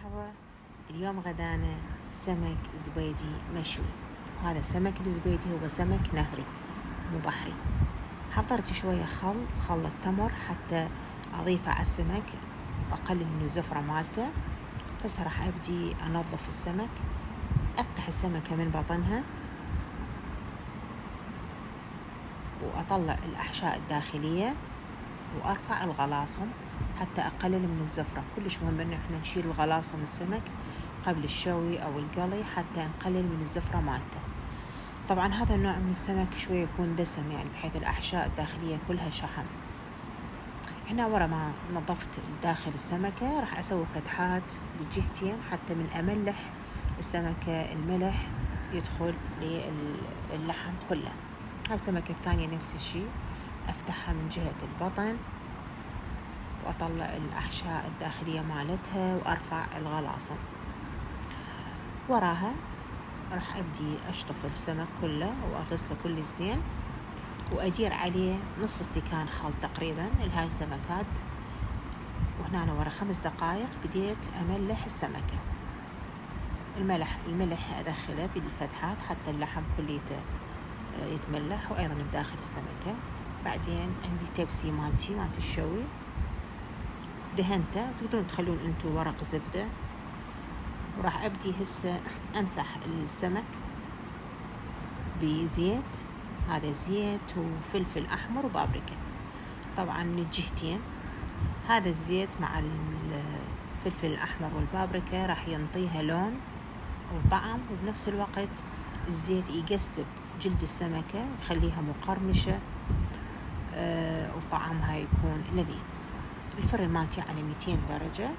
مرحبا. اليوم غدانا سمك زبيدي مشوي. وهذا السمك الزبيدي هو سمك نهري مو بحري. حضرت شوية خل التمر حتى أضيفه على السمك وأقلل من الزفرة مالته. هسه راح أبدي أنظف السمك، أفتح السمكة من بطنها وأطلع الأحشاء الداخلية وأرفع الغلاصم حتى أقلل من الزفرة. كلش مهم إن إحنا نشيل الغلاصم من السمك قبل الشوي أو القلي حتى نقلل من الزفرة مالته. طبعا هذا النوع من السمك شوية يكون دسم، يعني بحيث الأحشاء الداخلية كلها شحم. هنا ورا ما نظفت داخل السمكة راح أسوي فتحات بالجهتين حتى من أملح السمكة، الملح يدخل للحم كله. هاي السمكة الثانية نفس الشيء، أفتحها من جهة البطن وأطلع الأحشاء الداخلية مالتها وأرفع الغلاصم. وراها راح أبدي أشطف السمك كله وأغسله كل الزين وأدير عليه نص استكان خل تقريبا لهاي السمكات. وهنا أنا ورا 5 دقائق بديت أملح السمكة. الملح أدخله بالفتحات حتى اللحم كله يتملح وأيضا بداخل السمكة. بعدين عندي تبسي مالت الشوي دهنته، تقدرون تخلون انتو ورق زبدة. وراح أبدي هسه أمسح السمك بزيت، هذا زيت وفلفل أحمر وبابريكا طبعا من الجهتين. هذا الزيت مع الفلفل الأحمر والبابريكا راح ينطيها لون وطعم، وبنفس الوقت الزيت يقسب جلد السمكة يخليها مقرمشة وطعمها يكون لذيذ. الفرن مالتي على 200 درجة.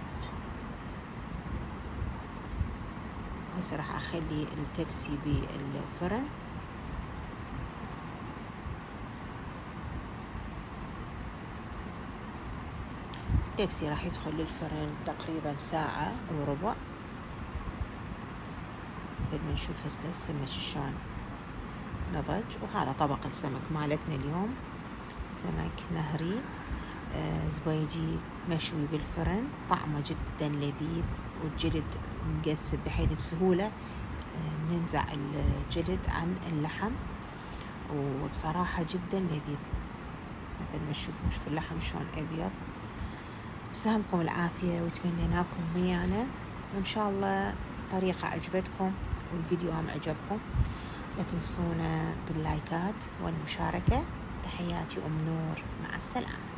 هسه راح أخلي التبسي بالفرن. التبسي راح يدخل للفرن تقريبا 1.25 ساعة. مثل ما نشوف هسه السمك شلون نضج. وهذا طبق السمك مالتنا اليوم، سمك نهري زبيدي مشوي بالفرن، طعمه جدا لذيذ والجلد مقسب بحيث بسهولة ننزع الجلد عن اللحم، وبصراحة جدا لذيذ مثل ما تشوفون. شوفوا اللحم شلون أبيض. سهمكم العافية وتمنيناكم ويانا، وإن شاء الله طريقة عجبتكم والفيديو هم عجبكم. لا تنسونا باللايكات والمشاركة. تحياتي أم نور، مع السلامة.